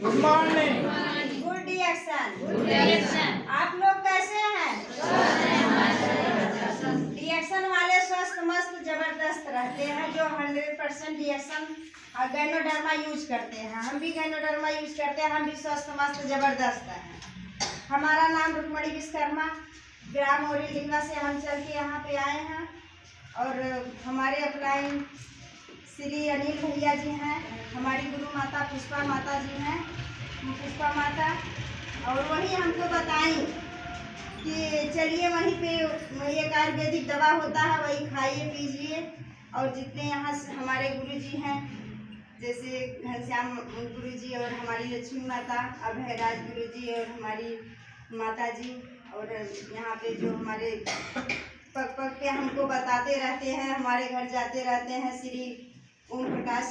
Good morning. Good reaction. आप लोग कैसे हैं? रिएक्शन वाले स्वस्थ मस्त जबरदस्त रहते हैं, जो 100% रिएक्शन गैनोडर्मा यूज करते हैं। हम भी गैनोडर्मा यूज करते हैं, हम भी स्वस्थ मस्त जबरदस्त हैं। हमारा नाम रुक्मणी विश्वकर्मा, ग्राम मोरी लिंगा से हम चल के यहाँ पे आए हैं। और हमारे अपलाइन श्री अनिल भैया जी हैं, हमारी गुरु माता पुष्पा माता जी हैं, पुष्पा माता। और वही हमको बताएं कि चलिए वहीं पे एक आयुर्वेदिक दवा होता है, वही खाइए पीजिए। और जितने यहाँ से हमारे गुरु जी हैं, जैसे घनश्याम गुरु जी और हमारी लक्ष्मी माता, अभयराज गुरु जी और हमारी माता जी, और यहाँ पे जो हमारे पग पग पे हमको बताते रहते हैं, हमारे घर जाते रहते हैं, श्री ओम प्रकाश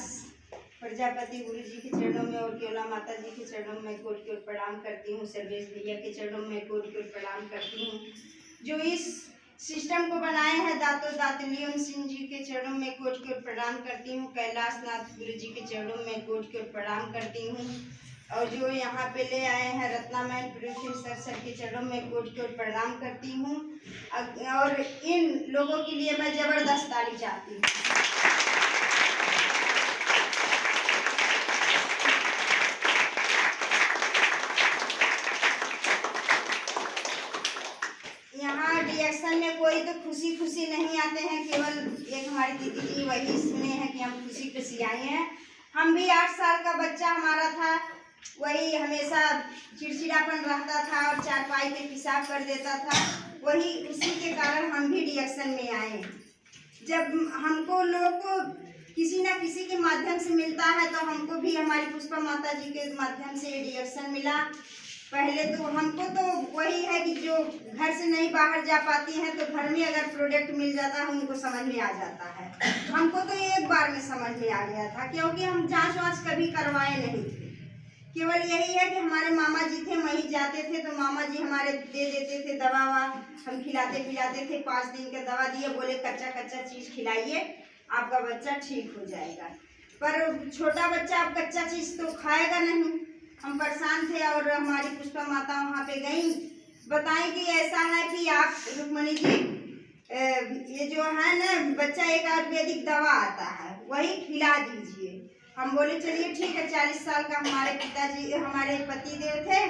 प्रजापति गुरु जी के चरणों में और केवला माता जी के चरणों में कोटि कोटि प्रणाम करती हूँ। सर्वेश भैया के चरणों में कोटि कोटि प्रणाम करती हूँ। जो इस सिस्टम को बनाए हैं दातो दातुलियम सिंह जी के चरणों में कोटि कोटि प्रणाम करती हूँ। कैलाश नाथ गुरु जी के चरणों में कोटि कोटि प्रणाम करती हूँ। और जो यहाँ पे ले आए हैं रत्नामय सर के चरणों में कोटि कोटि प्रणाम करती हूँ। और इन लोगों के लिए मैं जबरदस्त ताली चाहती हूँ। यहाँ रिएक्शन में कोई तो खुशी खुशी नहीं आते हैं, केवल एक हमारी दीदी जी वही सुने हैं कि हम खुशी खुशी आए हैं। हम भी 8 साल का बच्चा हमारा था, वही हमेशा चिड़चिड़ापन रहता था और चारपाई पे पेशाब कर देता था। वही उसी के कारण हम भी रिएक्शन में आए। जब हमको लोग को किसी ना किसी के माध्यम से मिलता है, तो हमको भी हमारी पुष्पा माता जी के माध्यम से रिएक्शन मिला। पहले तो हमको तो वही है कि जो घर से नहीं बाहर जा पाती हैं, तो घर में अगर प्रोडक्ट मिल जाता है उनको समझ में आ जाता है। हमको तो एक बार में समझ में आ गया था, क्योंकि हम जांच वाँच कभी करवाए नहीं थे। केवल यही है कि हमारे मामा जी थे, वहीं जाते थे तो मामा जी हमारे दे देते थे दवा ववा, हम खिलाते पिलाते थे। 5 दिन का दवा दिए, बोले कच्चा कच्चा चीज़ खिलाइए, आपका बच्चा ठीक हो जाएगा। पर छोटा बच्चा अब कच्चा चीज़ तो खाएगा नहीं। हम परेशान थे और हमारी पुष्पा माता वहाँ पे गई, बताएं कि ऐसा है कि आप रुक्मणी जी ये जो है ना बच्चा, एक आयुर्वेदिक दवा आता है वही खिला दीजिए। हम बोले चलिए ठीक है। 40 साल का हमारे पिताजी हमारे पति देव थे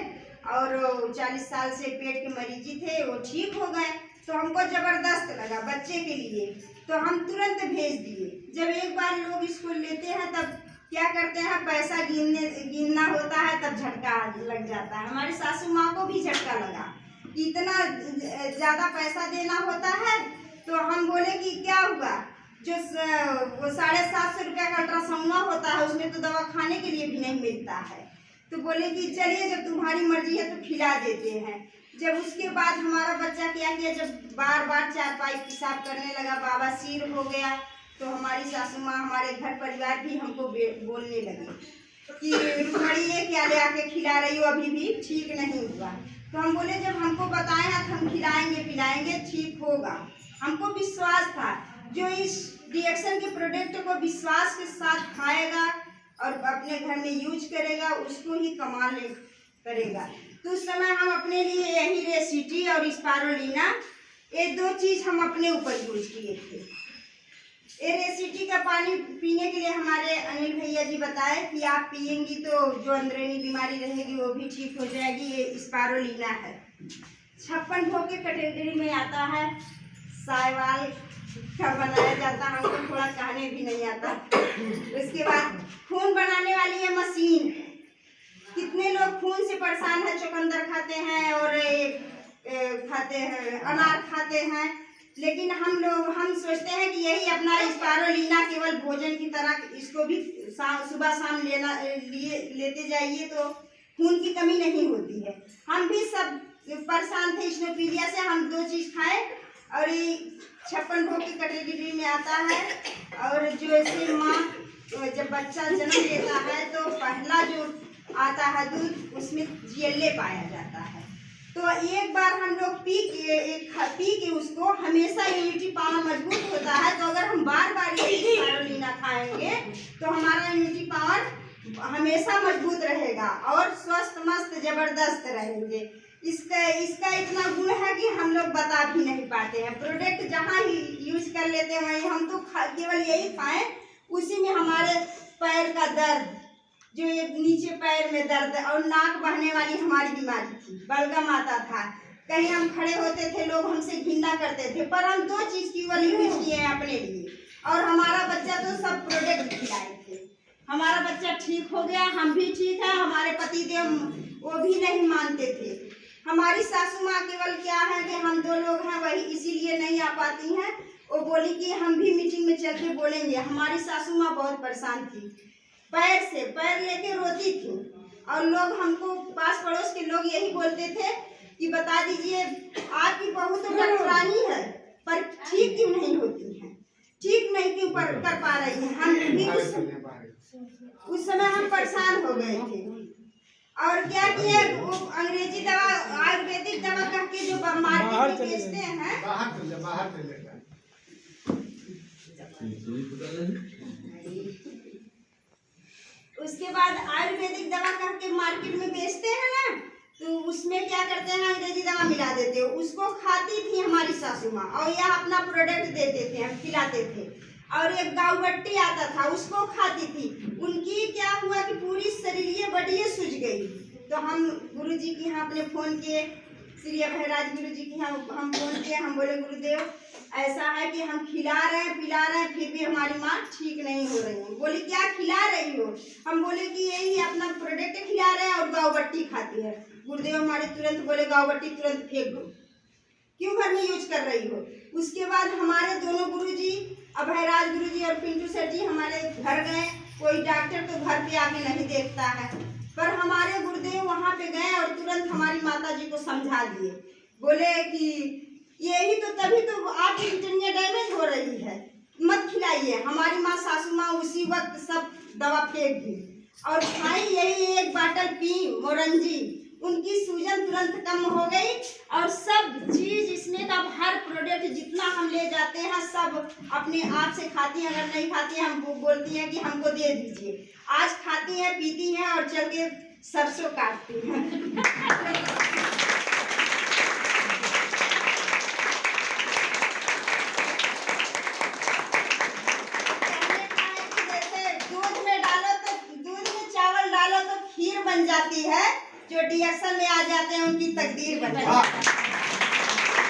और 40 साल से पेट के मरीजी थे, वो ठीक हो गए। तो हमको ज़बरदस्त लगा बच्चे के लिए, तो हम तुरंत भेज दिए। जब एक बार लोग इसको लेते हैं तब क्या करते हैं, पैसा गिनना होता है, तब झटका लग जाता है। हमारी सासू माँ को भी झटका लगा, इतना ज़्यादा पैसा देना होता है। तो हम बोले कि क्या हुआ, जो वो 750 रुपया का अल्ट्रासाउंड होता है, उसमें तो दवा खाने के लिए भी नहीं मिलता है। तो बोले कि चलिए जब तुम्हारी मर्जी है तो खिला देते हैं। जब उसके बाद हमारा बच्चा क्या किया, जब बार बार चारपाई पेशाब करने लगा, बाबा सिर हो गया, तो हमारी सासू माँ, हमारे घर परिवार भी हमको बोलने लगे कि रुक्मणी ये क्या ले आके खिला रही हो, अभी भी ठीक नहीं हुआ। तो हम बोले जब हमको बताए हैं तो हम खिलाएंगे पिलाएंगे, ठीक होगा। हमको विश्वास था, जो इस रिएक्शन के प्रोडक्ट को विश्वास के साथ खाएगा और अपने घर में यूज करेगा, उसको ही कमाल करेगा। तो उस समय हम अपने लिए यही रेसिटी और स्पारुलिना, ये 2 चीज़ हम अपने ऊपर यूज किए थे। ये रेसिटी का पानी पीने के लिए हमारे अनिल भैया जी बताए कि आप पियेंगी तो जो अंदरूनी बीमारी रहेगी वो भी ठीक हो जाएगी। ये स्पारुलिना है, 56 भोग के कैटेगरी में आता है, साइवाल का बनाया जाता है, हमको थोड़ा कहने भी नहीं आता। उसके बाद खून बनाने वाली ये मशीन, कितने लोग खून से परेशान है, चुकंदर खाते हैं और खाते हैं, अनार खाते हैं, लेकिन हम सोचते हैं कि यही अपना स्पारुलिना केवल भोजन की तरह इसको भी सुबह शाम लेते जाइए तो खून की कमी नहीं होती है। हम भी सब परेशान थे स्नोपीडिया से, हम 2 चीज़ खाए और ये 56 भोग की कैटेगरी में आता है। और जो ऐसे माँ जब बच्चा जन्म लेता है तो पहला जो आता है दूध, उसमें GLA पाया जाता है। तो एक बार हम लोग पी के उसको हमेशा इम्यूनिटी पावर मजबूत होता है। तो अगर हम बार बार ये स्पारुलिना खाएंगे तो हमारा इम्यूनिटी पावर हमेशा मजबूत रहेगा और स्वस्थ मस्त जबरदस्त रहेंगे। इसका इतना गुण है कि हम लोग बता भी नहीं पाते हैं। प्रोडक्ट जहाँ ही यूज कर लेते हैं वहीं हम तो केवल यही खाएं, उसी में हमारे पैर का दर्द, जो ये नीचे पैर में दर्द और नाक बहने वाली हमारी बीमारी थी, बलगम आता था, कहीं हम खड़े होते थे लोग हमसे घिना करते थे, पर हम 2 चीज़ की वाली यूज किए हैं अपने लिए और हमारा बच्चा तो सब प्रोडक्ट खिलाए थे। हमारा बच्चा ठीक हो गया, हम भी ठीक है, हमारे पति देव वो भी नहीं मानते थे। हमारी सासू माँ केवल क्या है कि हम 2 लोग हैं वही इसीलिए नहीं आ पाती हैं। वो बोली कि हम भी मीटिंग में चल के बोलेंगे। हमारी सासू माँ बहुत परेशान थी, पैर लेके रोती थी और लोग हमको पास पड़ोस के लोग यही बोलते थे कि बता दीजिए आपकी बहू तो डॉक्टरानी है पर ठीक क्यों नहीं होती है, ठीक नहीं क्यों कर पा रही है। हम भी उस समय हम परेशान हो गए थे और क्या किए, वो अंग्रेजी दवा आयुर्वेदिक दवा कह के जो मार्केट में बेचते हैं, उसके बाद आयुर्वेदिक दवा कह के मार्केट में बेचते हैं ना, तो उसमें क्या करते हैं अंग्रेजी दवा मिला देते हो। उसको खाती थी हमारी सासू माँ और यह अपना प्रोडक्ट देते थे, हम खिलाते थे। और एक गाँवबट्टी आता था उसको खाती थी। उनकी क्या हुआ कि पूरी शरीर बड़ी सूझ गई। तो हम गुरुजी के यहाँ अपने फ़ोन किए, श्री अभयराज गुरुजी के यहाँ हम फ़ोन किए। हम बोले गुरुदेव ऐसा है कि हम खिला रहे हैं पिला रहे हैं फिर भी हमारी माँ ठीक नहीं हो रही है। बोले क्या खिला रही हो? हम बोले कि यही अपना प्रोडक्ट खिला रहे हैं और गाँवबट्टी खाती है। गुरुदेव हमारे तुरंत बोले गाँवबट्टी तुरंत फेंक दो, क्यों घर में यूज कर रही हो। उसके बाद हमारे दोनों गुरुजी, अभयराज गुरुजी और पिंटू सर जी हमारे घर गए। कोई डॉक्टर तो घर पे आके नहीं देखता है, पर हमारे गुरुदेव वहाँ पे गए और तुरंत हमारी माता जी को समझा दिए। बोले कि यही तो तभी तो आपकी किडनी डैमेज हो रही है, मत खिलाइए। हमारी माँ सासू माँ उसी वक्त सब दवा फेंक दी और खाई, यही 1 बाटल पी मोरंजी, उनकी सूजन तुरंत कम हो गई। और सब चीज इसमें का हर प्रोडक्ट जितना हम ले जाते हैं सब अपने आप से खाती हैं। अगर नहीं खाती हैं हम बोलती हैं कि हमको दे दीजिए। आज खाती हैं पीती हैं और चल के सरसों काटती हैं। बन जाती है, जो डिएक्शन में आ जाते हैं उनकी तकदीर बन जाती है।